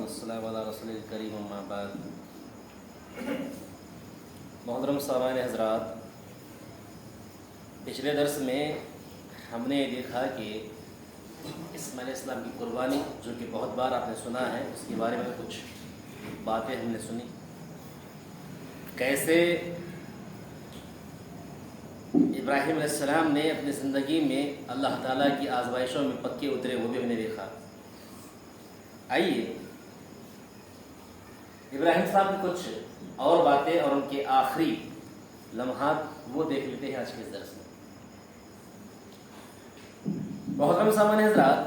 والسلام علی رسول الکریم اما بعد۔ محترم سامعین حضرات، پچھلے درس میں ہم نے دیکھا کہ اسماعیل علیہ السلام کی قربانی جو کہ بہت بار آپ نے سنا ہے، اس کے بارے میں کچھ باتیں ہم نے سنی، کیسے ابراہیم علیہ السلام نے اپنی زندگی میں اللہ تعالیٰ کی آزمائشوں میں پکے اترے، وہ بھی ہم نے دیکھا۔ آئیے ابراہیم السلام کی کچھ اور باتیں اور ان کے آخری لمحات وہ دیکھ لیتے ہیں آج کے درس میں۔ محترم سامعین حضرات،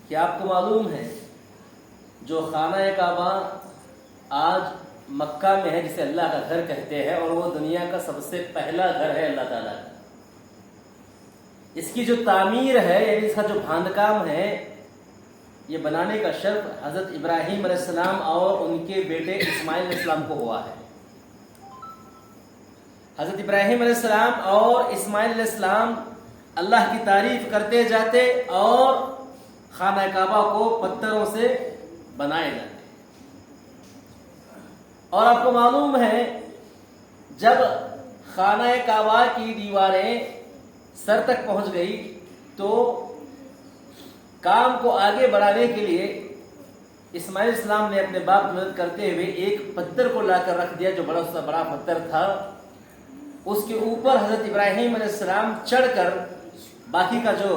کیا آپ کو معلوم ہے جو خانہ کعبہ آج مکہ میں ہے، جسے اللہ کا گھر کہتے ہیں، اور وہ دنیا کا سب سے پہلا گھر ہے اللہ تعالیٰ کا، اس کی جو تعمیر ہے یعنی اس کا جو باندھکام ہے، یہ بنانے کا شرف حضرت ابراہیم علیہ السلام اور ان کے بیٹے اسماعیل علیہ السلام کو ہوا ہے۔ حضرت ابراہیم علیہ السلام اور اسماعیل علیہ السلام اللہ کی تعریف کرتے جاتے اور خانہ کعبہ کو پتھروں سے بنائے جاتے، اور آپ کو معلوم ہے جب خانہ کعبہ کی دیواریں سر تک پہنچ گئی تو کام کو آگے بڑھانے کے لیے اسماعیل علیہ السلام نے اپنے باپ کی مدد کرتے ہوئے ایک پتھر کو لا کر رکھ دیا، جو بڑا سا بڑا پتھر تھا۔ اس کے اوپر حضرت ابراہیم علیہ السلام چڑھ کر باقی کا جو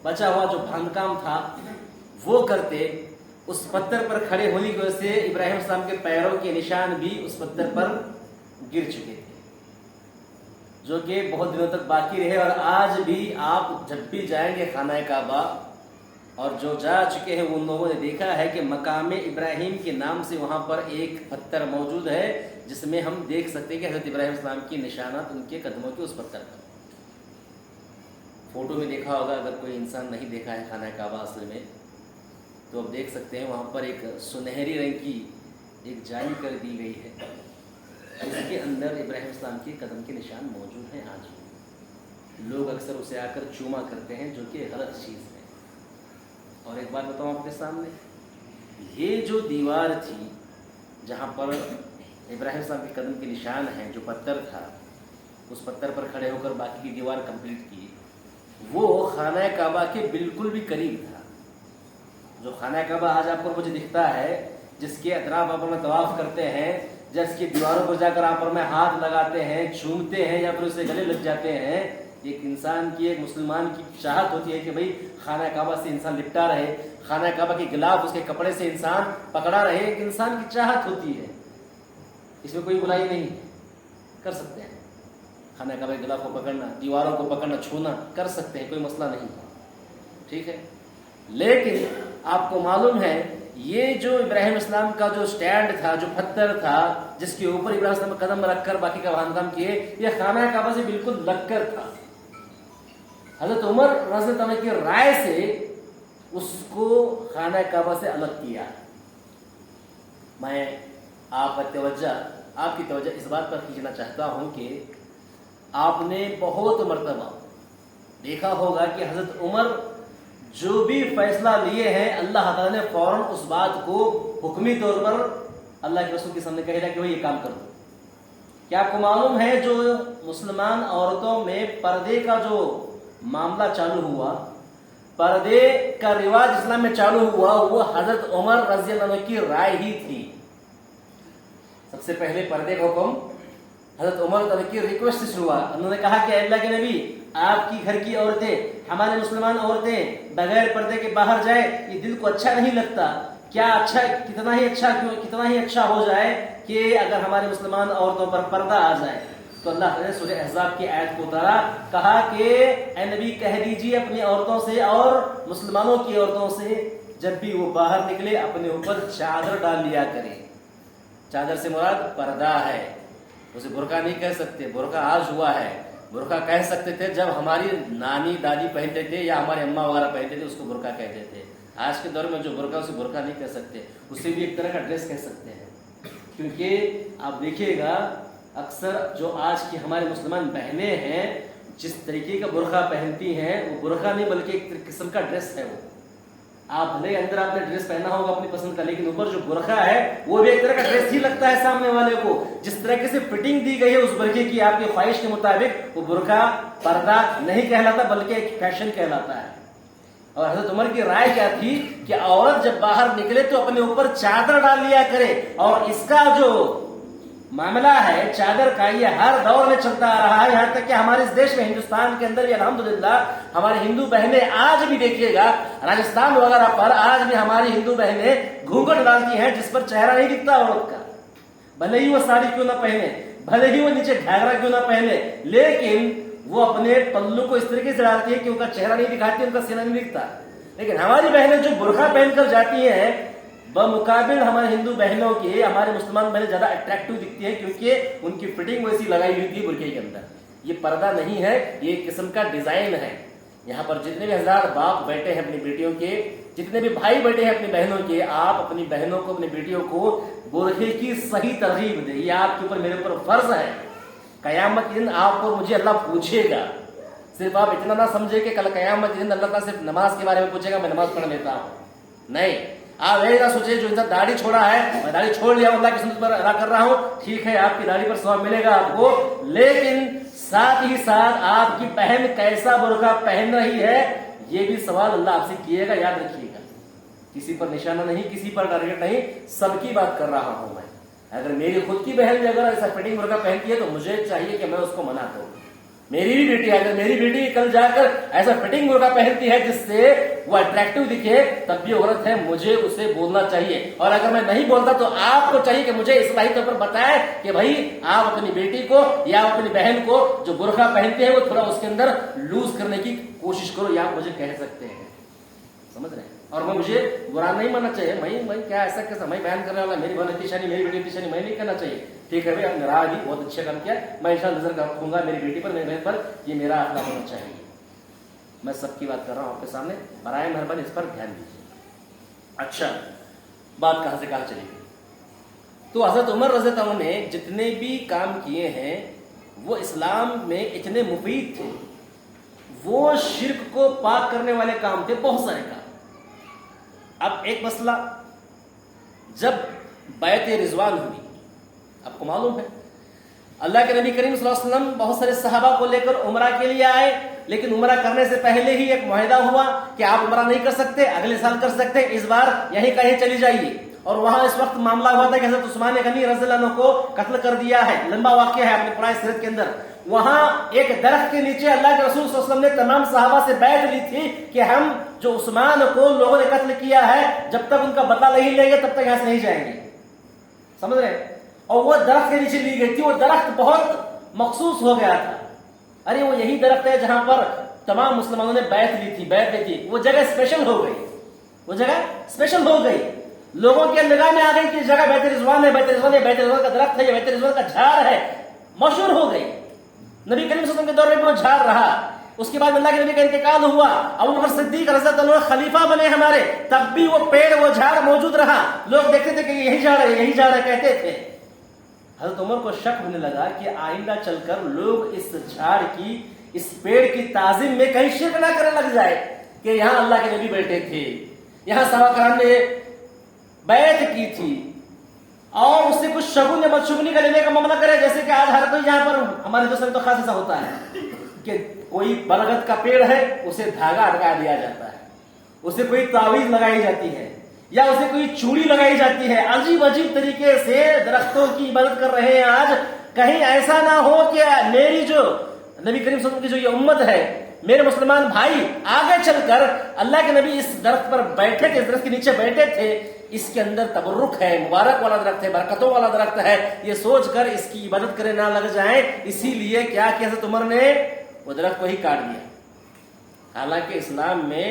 بچا ہوا جو باندھکام تھا وہ کرتے۔ اس پتھر پر کھڑے ہونے کی وجہ سے ابراہیم علیہ السلام کے پیروں کے نشان بھی اس پتھر پر گر چکے تھے، جو کہ بہت دنوں تک باقی رہے، اور آج بھی آپ جب بھی جائیں گے خانہ کعبہ، اور جو جا چکے ہیں ان لوگوں نے دیکھا ہے کہ مقام ابراہیم کے نام سے وہاں پر ایک پتھر موجود ہے، جس میں ہم دیکھ سکتے ہیں کہ حضرت ابراہیم السلام کی نشانات ان کے قدموں کے اس پتھر پر۔ فوٹو میں دیکھا ہوگا، اگر کوئی انسان نہیں دیکھا ہے خانہ کعبہ اصل میں، تو آپ دیکھ سکتے ہیں وہاں پر ایک سنہری رنگ کی ایک جالی کر دی گئی ہے، اس کے اندر ابراہیم السلام کے قدم کے نشان موجود ہیں۔ آج بھی لوگ اکثر اسے آ کر چوما کرتے ہیں، جو کہ غلط چیز ہے۔ اور ایک بات بتاؤں آپ کے سامنے، یہ جو دیوار تھی جہاں پر ابراہیم السلام کے قدم کے نشان ہیں، جو پتھر تھا، اس پتھر پر کھڑے ہو کر باقی کی دیوار کمپلیٹ کی، وہ خانہ کعبہ کے بالکل بھی قریب تھا۔ جو خانہ کعبہ آج آپ کو مجھے دکھتا ہے، جس کے اطراف آپ میں طواف کرتے ہیں، جس کی دیواروں پر جا کر آپ میں ہاتھ لگاتے ہیں، چومتے ہیں، یا پھر اسے گلے لگ جاتے ہیں، ایک انسان کی، ایک مسلمان کی چاہت ہوتی ہے کہ بھئی خانہ کعبہ سے انسان لپٹا رہے، خانہ کعبہ کے غلاف اس کے کپڑے سے انسان پکڑا رہے، ایک انسان کی چاہت ہوتی ہے۔ اس میں کوئی برائی نہیں، کر سکتے ہیں، خانہ کعبہ کے غلاف کو پکڑنا، دیواروں کو پکڑنا، چھونا کر سکتے ہیں، کوئی مسئلہ نہیں، ٹھیک ہے۔ لیکن آپ کو معلوم ہے یہ جو ابراہیم اسلام کا جو سٹینڈ تھا، جو پتھر تھا جس کے اوپر ابراہیم اسلام قدم رکھ کر باقی کا باندھکام کیے، یہ خانہ کعبہ سے بالکل لگ کر تھا۔ حضرت عمر رضی اللہ عنہ کی رائے سے اس کو خانہ کعبہ سے الگ کیا۔ میں آپ کی توجہ اس بات پر کھینچنا چاہتا ہوں کہ آپ نے بہت مرتبہ دیکھا ہوگا کہ حضرت عمر جو بھی فیصلہ لیے ہیں، اللہ تعالیٰ نے فوراً اس بات کو حکمی طور پر اللہ کے رسول کے سامنے کہہ دیا کہ وہ یہ کام کر دو۔ کیا آپ کو معلوم ہے جو مسلمان عورتوں میں پردے کا جو معاملہ چالو ہوا، پردے کا رواج اسلام میں چالو ہوا، وہ حضرت عمر رضی اللہ عنہ کی رائے ہی تھی۔ سب سے پہلے پردے کا حکم حضرت عمر رضی اللہ عنہ کی ریکویسٹ سے ہوا۔ انہوں نے کہا کہ اللہ کے نبی، آپ کی گھر کی عورتیں، ہمارے مسلمان عورتیں بغیر پردے کے باہر جائے، یہ دل کو اچھا نہیں لگتا۔ کیا اچھا، کتنا ہی اچھا ہو جائے کہ اگر ہمارے مسلمان عورتوں پر پردہ آ جائے۔ تو اللہ تعالیٰ نے سورہ احزاب کی آیت کو اتارا، کہا کہ اے نبی کہہ دیجیے اپنی عورتوں سے اور مسلمانوں کی عورتوں سے، جب بھی وہ باہر نکلے اپنے اوپر چادر ڈال لیا کرے۔ چادر سے مراد پردہ ہے، اسے برقع نہیں کہہ سکتے، برقع آج ہوا ہے۔ برقع کہہ سکتے تھے جب ہماری نانی دادی پہنتے تھے یا ہمارے اماں وغیرہ پہنتے تھے، اس کو برقع کہتے تھے۔ آج کے دور میں جو برقع، اسے برقع نہیں کہہ سکتے، اسے بھی ایک طرح کا ڈریس کہہ سکتے ہیں، کیونکہ آپ دیکھیے گا اکثر جو آج کی ہمارے مسلمان بہنیں ہیں، جس طریقے کا برقع پہنتی ہیں، وہ برقع نہیں بلکہ ایک قسم کا ڈریس ہے، وہ آپ بھلے اندر آپ نے ڈریس پہنا ہوگا اپنی پسند کا، لیکن اوپر جو برقع ہے وہ بھی ایک طرح کا ڈریس ہی لگتا ہے سامنے والے کو. جس طریقے سے فٹنگ دی گئی ہے اس برقعے کی آپ کی خواہش کے مطابق، وہ برقع پردہ نہیں کہلاتا بلکہ ایک فیشن کہلاتا ہے. اور حضرت عمر کی رائے کیا تھی کہ عورت جب باہر نکلے تو اپنے اوپر چادر ڈال لیا کرے. اور اس کا جو معاملہ ہے چادر کا، یہ ہر دور میں چلتا آ رہا ہے، یہاں تک کہ ہمارے اس دیش میں ہندوستان کے اندر بھی الحمدللہ ہماری ہندو بہنیں آج بھی دیکھیے گا راجستھان وغیرہ پر آج بھی ہماری ہندو بہنیں گھونگھٹ ڈالتی ہیں جس پر چہرہ نہیں دکھتا عورت کا. بھلے ہی وہ ساڑی کیوں نہ پہنے، بھلے ہی وہ نیچے گھاگرا کیوں نہ پہنے، لیکن وہ اپنے پلو کو اس طریقے سے ڈالتی ہے کہ ان کا چہرہ نہیں دکھاتی، ان کا سینہ نہیں دکھتا. لیکن ہماری بہنیں جو برقع پہن کر جاتی ہیں بمقابل ہمارے ہندو بہنوں کے، ہمارے مسلمان بہنیں زیادہ اٹریکٹو دکھتی ہیں کیونکہ ان کی فٹنگ ویسی لگائی ہوئی تھی برقعے کے اندر. یہ پردہ نہیں ہے، یہ ایک قسم کا ڈیزائن ہے. یہاں پر جتنے بھی ہزار باپ بیٹے ہیں اپنی بیٹیوں کے، جتنے بھی بھائی بیٹے ہیں اپنی بہنوں کے، آپ اپنی بہنوں کو اپنی بیٹیوں کو برقعے کی صحیح ترغیب دیں. یہ آپ کے اوپر میرے اوپر فرض ہے. قیامت کے دن آپ کو مجھے اللہ پوچھے گا. صرف آپ اتنا نہ سمجھے کہ کل قیامت کے دن اللہ تعالیٰ صرف نماز کے بارے میں پوچھے گا میں نماز پڑھ لیتا ہوں. نہیں، آپ یہ نہ سوچے جو انسان داڑھی چھوڑا ہے میں داڑھی چھوڑ لیا اللہ کی سنت پر ادا کر رہا ہوں، ٹھیک ہے آپ کی داڑھی پر ثواب ملے گا آپ کو، لیکن ساتھ ہی ساتھ آپ کی بہن کیسا برقع پہن رہی ہے یہ بھی سوال اللہ آپ سے کیے گا. یاد رکھیے گا، کسی پر نشانہ نہیں، کسی پر ٹارگیٹ نہیں، سب کی بات کر رہا ہوں میں. اگر میری خود کی بہن بھی اگر ایسا فٹنگ برقع پہنتی ہے تو مجھے چاہیے کہ میں اس کو منع کروں. میری بھی بیٹی اگر میری بیٹی کل جا کر ایسا فٹنگ برقع پہنتی ہے جس سے وہ اٹریکٹو دکھے تب بھی عورت ہے، مجھے اسے بولنا چاہیے. اور اگر میں نہیں بولتا تو آپ کو چاہیے کہ مجھے اصلاحی طور پر بتائے کہ بھائی آپ اپنی بیٹی کو یا اپنی بہن کو جو برقع پہنتے ہیں وہ تھوڑا اس کے اندر لوز کرنے کی کوشش کرو، یا آپ مجھے کہہ سکتے ہیں. سمجھ رہے ہیں؟ اور میں مجھے برا نہیں ماننا چاہیے، میں کیا ایسا کیسا میں بیان کرنے والا، میری بہن اتنی شانی میری بیٹی اتنی شانی، میں نہیں کہنا چاہیے. ٹھیک ہے بھائی، آپ نے رہا بھی بہت اچھا کام کیا، میں انشاءاللہ نظر رکھوں گا میری بیٹی پر، میری بہن پر، یہ میرا اخلاق ہونا چاہیے. میں سب کی بات کر رہا ہوں آپ کے سامنے، برائے مہربانی اس پر دھیان دیجیے. اچھا، بات کہاں سے کہاں چلی گئی؟ تو حضرت عمر رضی اللہ عنہ نے جتنے بھی کام کیے ہیں وہ اسلام میں اتنے مفید تھے، وہ شرک کو پاک کرنے والے کام تھے، بہت سارے کام. اب ایک مسئلہ، جب بیعت رضوان ہوئی، آپ کو معلوم ہے اللہ کے نبی کریم صلی اللہ علیہ وسلم بہت سارے صحابہ کو لے کر عمرہ کے لیے آئے، لیکن عمرہ کرنے سے پہلے ہی ایک معاہدہ ہوا کہ آپ عمرہ نہیں کر سکتے، اگلے سال کر سکتے، اس بار یہیں کہیں چلی جائیے. اور وہاں اس وقت معاملہ ہوا تھا کہ حضرت عثمان غنی رضی اللہ عنہ کو قتل کر دیا ہے. لمبا واقعہ ہے اپنے قرآن سیرت کے اندر. وہاں ایک درخت کے نیچے اللہ کے رسول صلی اللہ علیہ وسلم نے تمام صحابہ سے بیعت لی تھی کہ ہم جو عثمان کو لوگوں نے قتل کیا ہے جب تک ان کا بدلہ نہیں لیں گے تب تک یہاں سے نہیں جائیں گے. سمجھ رہے؟ اور وہ درخت کے نیچے لی گئی تھی. وہ درخت بہت مخصوص ہو گیا تھا. ارے وہ یہی درخت ہے جہاں پر تمام مسلمانوں نے بیعت لی تھی. وہ جگہ اسپیشل ہو گئی، وہ جگہ اسپیشل ہو گئی. لوگوں کی نگاہ میں آ گئی کہ جگہ بیت رضوان ہے، بیت رضوان کا درخت ہے، یہ بیت رضوان کا جھاڑ ہے، مشہور ہو گئی. نبی کریم صلی اللہ علیہ وسلم کے دور میں وہ جھاڑ رہا. اس کے بعد اللہ کے نبی کا انتقال ہوا، ابو بکر صدیق رضی اللہ عنہ خلیفہ بنے ہمارے، تب بھی وہ پیڑ وہ جھاڑ موجود رہا. لوگ دیکھتے تھے کہ یہی جھاڑ ہے، یہی جھاڑ ہے کہتے تھے. حضرت عمر کو شک ہونے لگا کہ آئندہ چل کر لوگ اس جھاڑ کی، اس پیڑ کی تعظیم میں کہیں شرک نہ کرنے لگ جائے کہ یہاں اللہ کے نبی بیٹھے تھے، یہاں صحابہ کرام نے بیعت کی تھی، اور اس سے کچھ شگن یا بدشگنی کا لینے کا معاملہ کرے. جیسے کہ آج ہر کوئی یہاں پر ہمارے دوسرے تو خاص ایسا ہوتا ہے کہ کوئی برگد کا پیڑ ہے اسے دھاگا اٹکا دیا جاتا ہے، اسے کوئی تعویذ لگائی جاتی ہے یا اسے کوئی چوڑی لگائی جاتی ہے. عجیب عجیب طریقے سے درختوں کی عبادت کر رہے ہیں آج. کہیں ایسا نہ ہو کہ میری جو نبی کریم صلی اللہ علیہ وسلم کی جو یہ امت ہے، میرے مسلمان بھائی آگے چل کر اللہ کے نبی اس درخت پر بیٹھے تھے، اس درخت کے نیچے بیٹھے تھے، اس کے اندر تبرک ہے، مبارک والا درخت ہے، برکتوں والا درخت ہے، یہ سوچ کر اس کی عبادت کرنے نہ لگ جائیں. اسی لیے کیا کہ حضرت عمر نے وہ درخت کو ہی کاٹ دیا. حالانکہ اسلام میں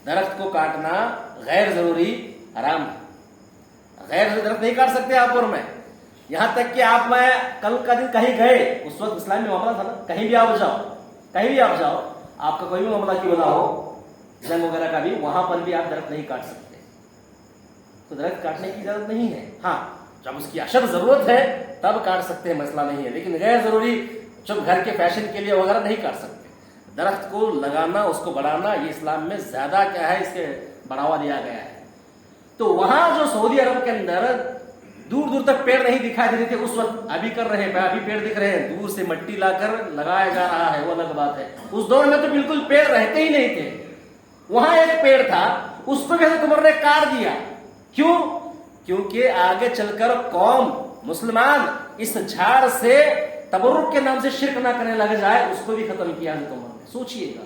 درخت کو کاٹنا غیر ضروری حرام ہے. غیر ضروری درخت نہیں کاٹ سکتے آپ اور میں. یہاں تک کہ آپ میں کل کا دن کہیں گئے، اس وقت اسلام میں معاملہ تھا نا، کہیں بھی آپ جاؤ، کہیں بھی آپ جاؤ، آپ کا کوئی بھی معاملہ کیوں نہ ہو، جنگ وغیرہ کا بھی، وہاں پر بھی آپ درخت نہیں کاٹ سکتے. تو درخت کاٹنے کی اجازت نہیں ہے. ہاں جب اس کی اشد ضرورت ہے تب کاٹ سکتے ہیں، مسئلہ نہیں ہے، لیکن غیر ضروری جب گھر کے فیشن کے لیے وغیرہ نہیں کاٹ سکتے. درخت کو لگانا، اس کو بڑھانا، یہ اسلام میں زیادہ کیا ہے، اس کے बढ़ावा दिया गया है। तो वहां जो सऊदी अरब के अंदर दूर दूर तक पेड़ नहीं दिखाई दे रहे थे उस वक्त, अभी कर रहे हैं, अभी पेड़ दिख रहे हैं, दूर से मिट्टी लाकर लगाया जा रहा है, वो अलग बात है। उस दौर में तो बिल्कुल पेड़ रहते ही नहीं थे। वहां एक पेड़ था, उसको भी हज़रत उमर ने काट दिया। क्यों? क्योंकि आगे चलकर कौम मुसलमान इस झाड़ से तबरुक के नाम से शिरक ना करने लग जाए, उसको भी खत्म किया हज़रत उमर ने। सोचिएगा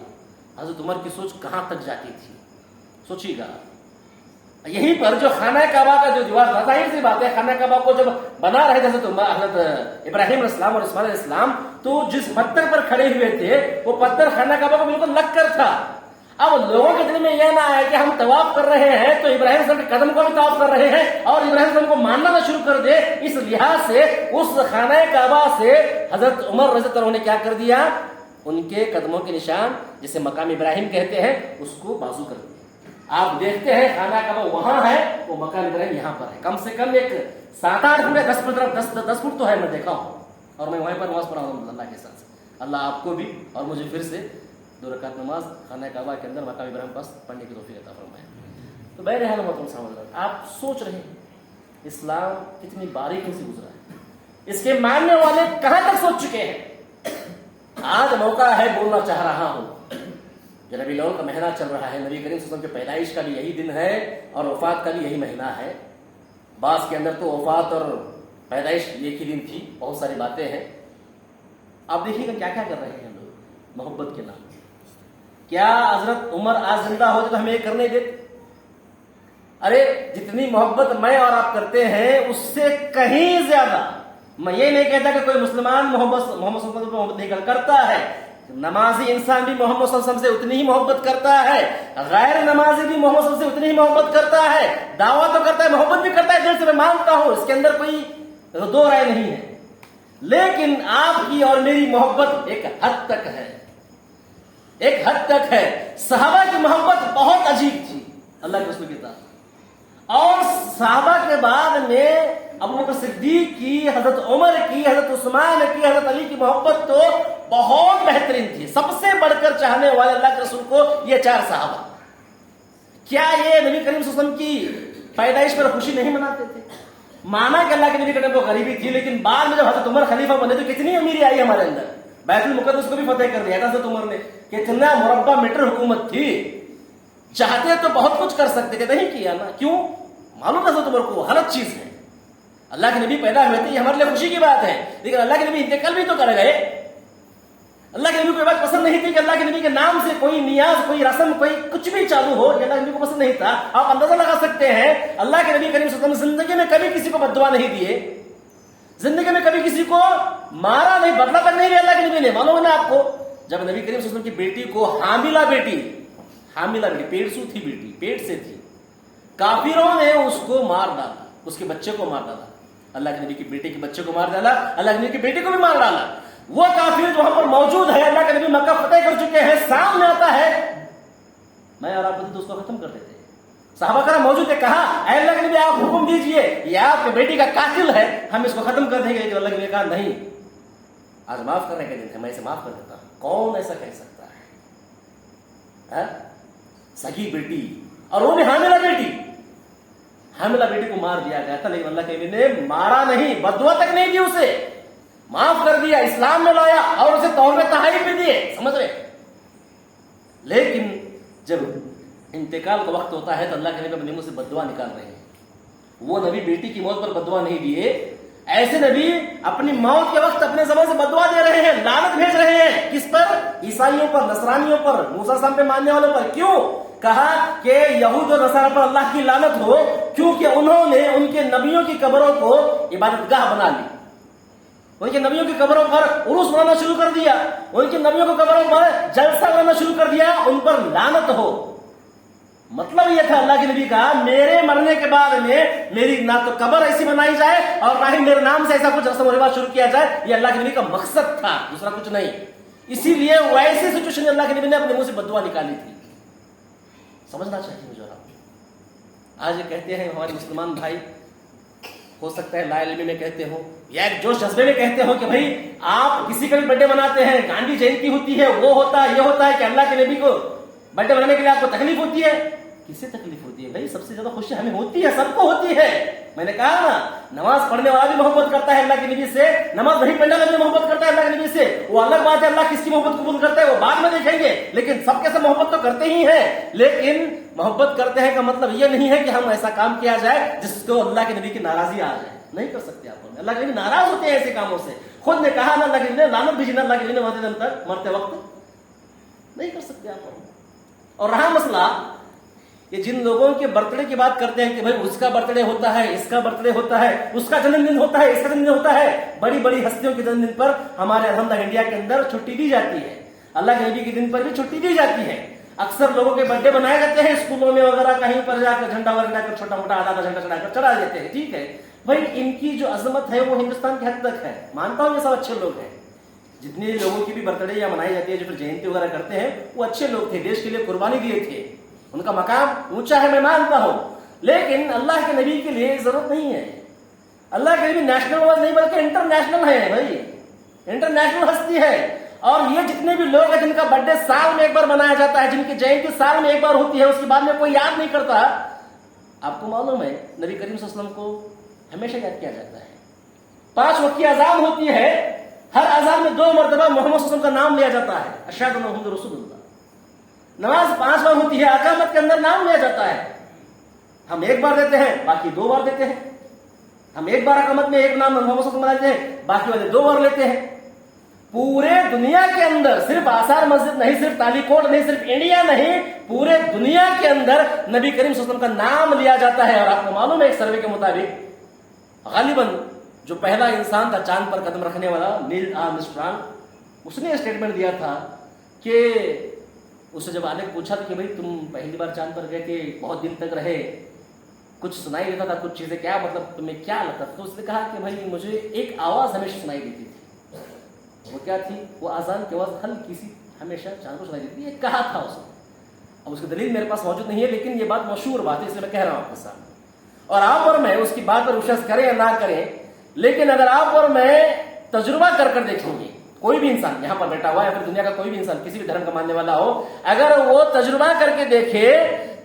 हज़रत उमर की सोच कहां तक जाती थी, सोचिएगा। यहीं पर जो खाना काबा का जो दीवार था, जाहिर सी बात है, खाना काबा को जब बना रहे थे हज़रत इब्राहिम अलैहिस्सलाम और इस्माइल अलैहिस्सलाम, तो जिस पत्थर पर खड़े हुए थे वो पत्थर खाना काबा को बिल्कुल लग कर था। अब लोगों के दिल में यह ना आए कि हम तवाफ कर रहे हैं तो इब्राहिम अलैहिस्सलाम के कदम को भी तवाफ कर रहे हैं और इब्राहिम अलैहिस्सलाम को मानना ना शुरू कर दे। इस लिहाज से उस खाना काबा से हज़रत उमर रज़ियल्लाहु अन्हु ने क्या कर दिया, उनके कदमों के निशान जिसे मकाम इब्राहिम कहते हैं उसको बाजू कर दिया। आप देखते हैं खाना काबा वहां है, वो मकाम इब्राहिम यहाँ पर है। कम से कम एक 7-8 फुट 10 फुट तो है, मैं देखा हूँ, और मैं वहीं पर नमाज पढ़ा हूँ अल्लाह के साथ। अल्लाह आपको भी और मुझे फिर से 2 रकात नमाज खाना काबा के अंदर मकाम इब्राहिम पास पढ़ने की तौफीक अता फरमाए। तो बहरहाल मोहतरम सामने आप सोच रहे हैं इस्लाम कितनी बारीकी से गुजरा है, इसके मानने वाले कहां तक सोच चुके हैं। आज मौका है, बोलना चाह रहा हूं। जो रबीउल अव्वल का महीना चल रहा है, नबी करीम सल्लल्लाहु अलैहि वसल्लम की पैदाइश का भी यही दिन है और वफात का भी यही महीना है। बास के अंदर तो वफात और पैदाइश एक ही दिन थी, बहुत सारी बातें हैं। आप देखिएगा क्या क्या कर रहे हैं हम लोग मोहब्बत के नाम। क्या हजरत उमर आज जिंदा होते तो हमें ये करने देते? अरे जितनी मोहब्बत मैं और आप करते हैं उससे कहीं ज्यादा। मैं ये नहीं कहता कि कोई मुसलमान मोहम्मद सल्लल्लाहु अलैहि वसल्लम मोहब्बत नहीं करता है, नमाजी इंसान भी मोहम्मद सल्लल्लाहु अलैहि वसल्लम से उतनी ही मोहब्बत करता है, गैर नमाजी भी मोहम्मद सल्लल्लाहु अलैहि वसल्लम से उतनी ही मोहब्बत करता है, दावा तो करता है, मोहब्बत भी करता है, दिल से मैं मानता हूं, इसके अंदर कोई दो राय नहीं है। लेकिन आपकी और मेरी मोहब्बत एक हद तक है, एक हद तक है। सहाबा की मोहब्बत बहुत अजीब थी अल्लाह के रसूल के साथ, और सहाबा के बाद में अबू बकर सिद्दीक की, हजरत उमर की, हजरत उस्मान की, हजरत अली की मोहब्बत तो बहुत बेहतरीन थी। सबसे बढ़कर चाहने वाले अल्लाह के रसूल को ये 4 सहाबा। क्या ये नबी करीम सल्लल्लाहु अलैहि वसल्लम की पैदाइश पर खुशी नहीं मनाते थे? माना कि अल्लाह के नबी के टाइम पर गरीबी थी, लेकिन बाद में जब हजरत उमर खलीफा बने तो कितनी अमीरी आई हमारे अंदर। बैतुल मुकद्दस को भी फतेह कर दिया था हजरत उमर ने, कितना मुरब्बा मीटर हुकूमत थी। चाहते तो बहुत कुछ कर सकते थे, नहीं किया ना। क्यों? मालूम है हजरत उमर को गलत चीज है। अल्लाह के नबी पैदा हुए थे, ये हमारे लिए खुशी की बात है, लेकिन अल्लाह के नबी इंतकाल भी तो कर गए। अल्लाह के नबी को ये बात पसंद नहीं थी कि अल्लाह के नबी के नाम से कोई नियाज, कोई रस्म, कोई कुछ भी चालू हो, ये अल्लाह के नबी को पसंद नहीं था। आप अंदाजा लगा सकते हैं, अल्लाह के नबी करीम सल्लल्लाहु अलैहि वसल्लम जिंदगी में कभी किसी को बद्दुआ नहीं दिए, जिंदगी में कभी किसी को मारा नहीं, बदला तक नहीं लिया अल्लाह के नबी ने। मालूम है ना आपको, जब नबी करीम सल्लल्लाहु अलैहि वसल्लम की बेटी को हामिला बेटी पेटसू थी, बेटी पेट से थी, काफिरों ने उसको मार डाला, उसके बच्चे को मार डाला। अल्लाह के नबी की बेटे के बच्चे को मार डाला, अल्लाह के नबी की बेटी को भी मार डाला। वो काफिर जो वहां पर मौजूद है, अल्लाह के नबी मक्का फतेह कर चुके हैं, सामने आता है, मैं और आप तो उसको खत्म कर देते। साहबा कराम मौजूद है, कहा अल्लाह के नबी आप हुक्म दीजिए, ये आपकी बेटी का कातिल है, हम इसको खत्म कर देंगे। लेकिन अल्लाह के नबी कहा नहीं, आज माफ करने का दिन है, मैं इसे माफ कर देता हूं। कौन ऐसा कह सकता है? सगी बेटी, और वो भी हामिला बेटी को मार दिया गया था, लेकिन अल्लाह के नबी ने मारा नहीं, बदुआ तक नहीं दी, उसे माफ कर दिया, इस्लाम में लाया और उसे तौबे तहारीफ भी दिए, समझ रहे। लेकिन जब इंतकाल का वक्त होता है तो अल्लाह के नबी अपने मुंह से बदुआ निकाल रहे हैं। वो नबी बेटी की मौत पर बदुआ नहीं दिए, ऐसे नबी अपनी मौत के वक्त अपने ज़बान से बदुआ दे रहे हैं, लानत भेज रहे हैं। किस पर? ईसाइयों पर, नसरानियों पर, मूसा अलैहिस्सलाम पे मानने वालों पर। क्यों? कहा कि यहूद और नसारा पर अल्लाह की लानत हो, क्योंकि उन्होंने उनके नबियों की कब्रों को इबादतगाह बना ली, उनके नबियों की कब्रों पर उरूस मनाना शुरू कर दिया, उनके नबियों की कब्रों पर जलसा मनाना शुरू कर दिया, उन पर लानत हो। मतलब यह था अल्लाह के नबी का, मेरे मरने के बाद में मेरी ना तो कब्र ऐसी बनाई जाए और ना ही मेरे नाम से ऐसा कुछ रस्म रिवाज शुरू किया जाए। ये अल्लाह के नबी का मकसद था, दूसरा कुछ नहीं। इसीलिए वैसे सिचुएशन में अल्लाह के नबी ने अपने मुंह से बदुआ निकाली थी। समझना चाहिए मुझे। आज ये कहते हैं हमारे मुसलमान भाई, हो सकता है लाइल्मी में कहते हो या एक जोश जज्बे में कहते हो कि भाई आप किसी का भी बर्थडे मनाते हैं, गांधी जयंती होती है, वो होता है, ये होता है, कि अल्लाह के नबी को बर्थडे मनाने के लिए आपको तकलीफ होती है। किसे तकलीफ होती है भाई? सबसे ज्यादा खुशी हमें होती है, सबको होती है। मैंने कहा ना, नमाज पढ़ने वाला भी मोहब्बत करता है अल्लाह के नबी से, नमाज नहीं पढ़ने वाला भी मोहब्बत करता है अल्लाह के नबी से। वो अलग बात है, अल्लाह किसकी मोहब्बत कबूल करता है वो बाद में देखेंगे, लेकिन सबके सब मोहब्बत तो करते ही हैं। लेकिन मोहब्बत करते हैं का मतलब ये नहीं है कि हम ऐसा काम किया जाए जिसको अल्लाह के नबी की नाराजगी आ जाए। नहीं कर सकते आप, अल्लाह के नबी नाराज होते हैं ऐसे कामों से। खुद ने कहा ना, अल्लाह के नबी लानत भेजी ना अल्लाह के नबी ने मरते वक्त, नहीं कर सकते आप। और रहा मसला ये जिन लोगों के बर्थडे की बात करते हैं कि भाई उसका बर्थडे होता है, इसका बर्थडे होता है, उसका जन्मदिन होता है, इसका जन्मदिन होता है, बड़ी बड़ी हस्तियों के जन्मदिन पर हमारे अल्हम्दुलिल्लाह इंडिया के अंदर छुट्टी दी जाती है, अल्लाह के नबी के दिन पर भी छुट्टी दी जाती है। अक्सर लोगों के बर्थडे बनाए जाते हैं स्कूलों में वगैरह, कहीं पर जाकर झंडा वगैरह छोटा मोटा आधा झंडा चढ़ाकर चढ़ा देते हैं। ठीक है भाई, इनकी जो अजमत है वो हिंदुस्तान की हद तक है, मानता हूं ये सब अच्छे लोग हैं। जितने लोगों की भी बर्थडे या मनाई जाती है, जो फिर जयंती वगैरह करते हैं, वो अच्छे लोग थे, देश के लिए कुर्बानी दिए थे, उनका मकाम ऊंचा है, मैं मानता हूं। लेकिन अल्लाह के नबी के लिए जरूरत नहीं है। अल्लाह के नबी नेशनल वाइज नहीं बल्कि इंटरनेशनल है भाई, इंटरनेशनल हस्ती है। और ये जितने भी लोग हैं जिनका बर्थडे साल में एक बार मनाया जाता है, जिनकी जयंती साल में एक बार होती है, उसके बाद में कोई याद नहीं करता। आपको मालूम है नबी करीम सल्लल्लाहु अलैहि वसल्लम को हमेशा याद किया जाता है। 5 वक्त की अजान होती है, हर अजान में 2 मरतबा मोहम्मद सल्लल्लाहु अलैहि वसल्लम का नाम लिया जाता है, अशहदु अन्ना मुहम्मदुर रसूलुल्लाह। नमाज 5 बार होती है, अकामत के अंदर नाम लिया जाता है। हम 1 बार देते हैं, बाकी 2 बार देते हैं। हम 1 बार अकामत में एक नाम मोहम्मद सल्लल्लाहु अलैहि वसल्लम लेते हैं, बाकी वाले 2 बार लेते हैं। पूरे दुनिया के अंदर, सिर्फ आसार मस्जिद नहीं, सिर्फ तालीकोट नहीं, सिर्फ इंडिया नहीं, पूरे दुनिया के अंदर नबी करीम सल्लल्लाहु अलैहि वसल्लम का नाम लिया जाता है। और आपको मालूम है एक सर्वे के मुताबिक गालिबन जो पहला इंसान था चांद पर कदम रखने वाला, नील आर्मस्ट्रांग, उसने स्टेटमेंट दिया था कि उससे जब आने पूछा था कि भाई तुम पहली बार चांद पर गए थे, बहुत दिन तक रहे, कुछ सुनाई देता था, कुछ चीजें, क्या मतलब तुम्हें क्या लगता था? तो उसने कहा कि भाई मुझे एक आवाज हमेशा सुनाई देती थी। वो क्या थी? वो आजान की आवाज हल्की सी हमेशा चांद को सुनाई देती थी, ये कहा था उसने। अब उसकी दलील मेरे पास मौजूद नहीं है, लेकिन ये बात मशहूर बात है, इसलिए मैं कह रहा हूं आपके सामने। और आप और मैं उसकी बात पर विश्वास करें या ना करें, लेकिन अगर आप और मैं तजुर्बा कर देखेंगे, कोई भी इंसान यहां पर बैठा हुआ है या फिर दुनिया का कोई भी इंसान किसी भी धर्म का मानने वाला हो, अगर वो तजुर्बा करके देखे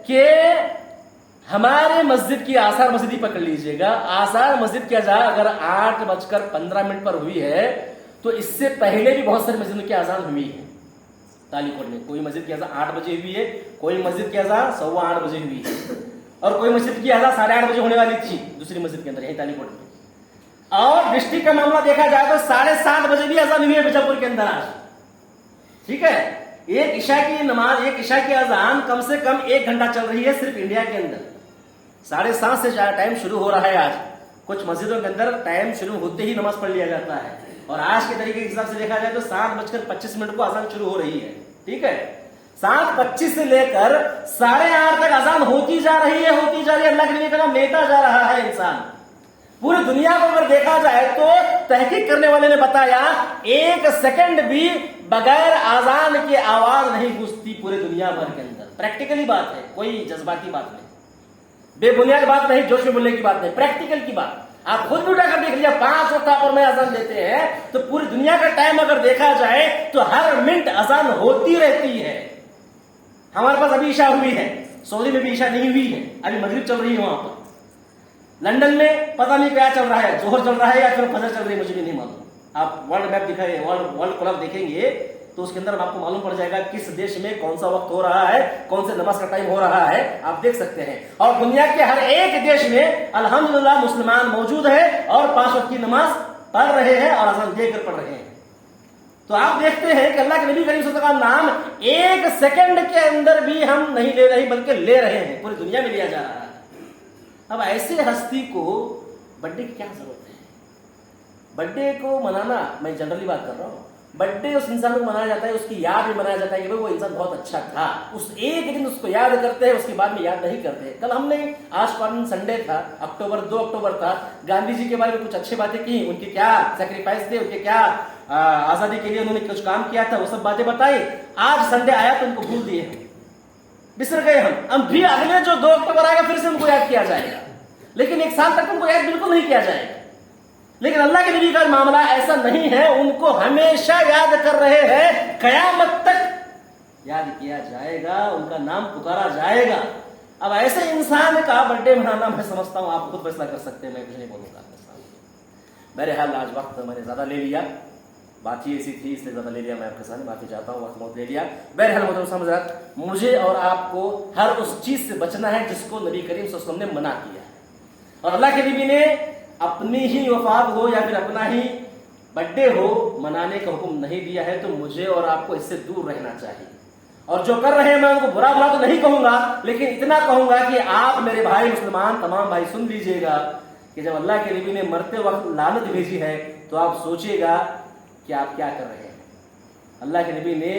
कि हमारे मस्जिद की आसार मस्जिद ही पकड़ लीजिएगा, आसार मस्जिद की अजान अगर 8:15 पर हुई है, तो इससे पहले भी बहुत सारी मस्जिदों की अजान हुई है। तालीकोट में कोई मस्जिद की अजान 8 बजे हुई है, कोई मस्जिद की अजान 8:15 बजे हुई है, और कोई मस्जिद की अजान 8:30 बजे होने वाली थी दूसरी मस्जिद के अंदर, यही तालीकोट में। और डिस्ट्रिक्ट का मामला देखा जाए तो 7:30 बजे भी अजान हुई है बीजापुर के अंदर आज। ठीक है, एक ईशा की नमाज, एक ईशा की अजान कम से कम 1 घंटा चल रही है सिर्फ इंडिया के अंदर। 7:30 से टाइम शुरू हो रहा है आज। कुछ मस्जिदों के अंदर टाइम शुरू होते ही नमाज पढ़ लिया जाता है, और आज के तरीके के हिसाब से देखा जाए तो 7:25 को अजान शुरू हो रही है। ठीक है, 7:25 से लेकर 8:30 तक अजान होती जा रही है, होती जा रही है। अल्लाह के नबी का नाम लेता जा रहा है इंसान। पूरी दुनिया को अगर देखा जाए तो तहकीक करने वाले ने बताया 1 सेकंड भी बगैर आजान की आवाज नहीं गूंजती पूरे दुनिया भर के अंदर। प्रैक्टिकली बात है, कोई जज्बाती बात नहीं, बेबुनियाद बात नहीं, जोश में बोलने की बात नहीं, प्रैक्टिकल की बात। आप खुद भी उठाकर देख लिया, 5 वक्त पर में अजान देते हैं, तो पूरी दुनिया का टाइम अगर देखा जाए तो हर मिनट अजान होती रहती है। हमारे पास अभी ईशा हुई है, सऊदी में भी ईशा नहीं हुई है, अभी मगरिब चल रही है वहां पर। लंदन में पता नहीं क्या चल रहा है, जोहर चल रहा है या फिर फजर चल रही है, मुझे भी नहीं मालूम। आप वर्ल्ड मैप दिखाए, वर्ल्ड क्लॉक देखेंगे तो उसके अंदर आपको मालूम पड़ जाएगा किस देश में कौन सा वक्त हो रहा है, कौन से नमाज का टाइम हो रहा है, आप देख सकते हैं। और दुनिया के हर एक देश में अल्हम्दुलिल्लाह मुसलमान मौजूद है और 5 वक्त की नमाज पढ़ रहे हैं और अजान देकर पढ़ रहे हैं। तो आप देखते हैं कि अल्लाह के नबी करीम सल्लल्लाहु अलैहि वसल्लम का नाम 1 सेकंड के अंदर भी हम नहीं ले रहे, बल्कि ले रहे हैं, पूरी दुनिया में लिया जा रहा है। अब ऐसे हस्ती को बर्थडे की क्या जरूरत है? बर्थडे को मनाना, मैं जनरली बात कर रहा हूं, बर्थडे उस इंसान को मनाया जाता है, उसकी याद में मनाया जाता है कि भाई वो इंसान बहुत अच्छा था, उस एक दिन उसको याद करते हैं, उसके बाद में याद नहीं करते। कल हमने, आज कौन संडे था, 2 अक्टूबर था, गांधी जी के बारे में कुछ अच्छी बातें की, उनके क्या सेक्रीफाइस थे, उनके क्या आजादी के लिए उन्होंने कुछ काम किया था, वो सब बातें बताई। आज संडे आया तो उनको भूल दिए, बिसर गए हम भी अगले जो 2 अक्टूबर आएगा फिर से उनको याद किया जाएगा, लेकिन 1 साल तक उनको याद बिल्कुल नहीं किया जाएगा। लेकिन अल्लाह के नबी का मामला ऐसा नहीं है, उनको हमेशा याद कर रहे हैं, कयामत तक याद किया जाएगा, उनका नाम पुकारा जाएगा। अब ऐसे इंसान का बर्थडे मनाना मैं समझता हूँ आप खुद फैसला कर सकते हैं, मैं कुछ नहीं बोलूंगा आपके सामने। मेरे हाल आज वक्त मैंने ज्यादा ले लिया, बात ही ऐसी थी इसलिए ज्यादा ले लिया मैं आपके सामने, माफी चाहता हूँ, वक्त बहुत ले लिया। बहरहाल मतलब समझ, मुझे और आपको हर उस चीज से बचना है जिसको नबी करीम सल्लल्लाहु अलैहि वसल्लम ने मना किया है। और अल्लाह के नबी ने अपनी ही वफात हो या फिर अपना ही बर्थडे हो मनाने का हुक्म नहीं दिया है, तो मुझे और आपको इससे दूर रहना चाहिए। और जो कर रहे हैं मैं उनको बुरा भला तो नहीं कहूंगा, लेकिन इतना कहूंगा कि आप मेरे भाई मुसलमान तमाम भाई सुन लीजिएगा कि जब अल्लाह के नबी ने मरते वक्त लानत भेजी है तो आप सोचिएगा कि आप क्या कर रहे हैं। अल्लाह के नबी ने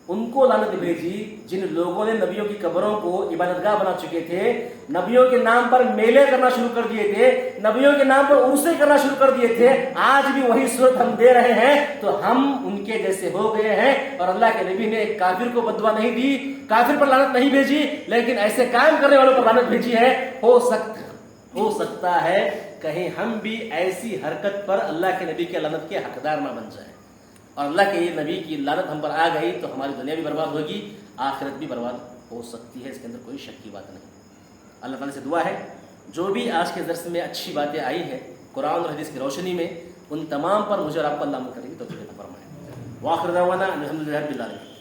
उनको लानत भेजी जिन लोगों ने नबियों की कब्रों को इबादतगाह बना चुके थे, नबियों के नाम पर मेले करना शुरू कर दिए थे, नबियों के नाम पर उर्से करना शुरू कर दिए थे। आज भी वही सूरत हम दे रहे हैं, तो हम उनके जैसे हो गए हैं। और अल्लाह के नबी ने काफिर को बददुआ नहीं दी, काफिर पर लानत नहीं भेजी, लेकिन ऐसे कायम करने वालों पर लानत भेजी है। हो सकता है कहीं हम भी ऐसी हरकत पर अल्लाह के नबी के लानत के हकदार ना बन जाए। और अल्लाह के नबी की लानत हम पर आ गई तो हमारी दुनिया भी बर्बाद होगी, आखिरत भी बर्बाद हो सकती है, इसके अंदर कोई शक की बात नहीं। अल्लाह ताला से दुआ है जो भी आज के दर्स में अच्छी बातें आई हैं कुरान और हदीस की रोशनी में, उन तमाम पर मुझे और आपको अल्लाह अमल करने की तौफीक अता फरमाए। वाखिर दअवाना अल्हम्दुलिल्लाहि रब्बिल आलमीन।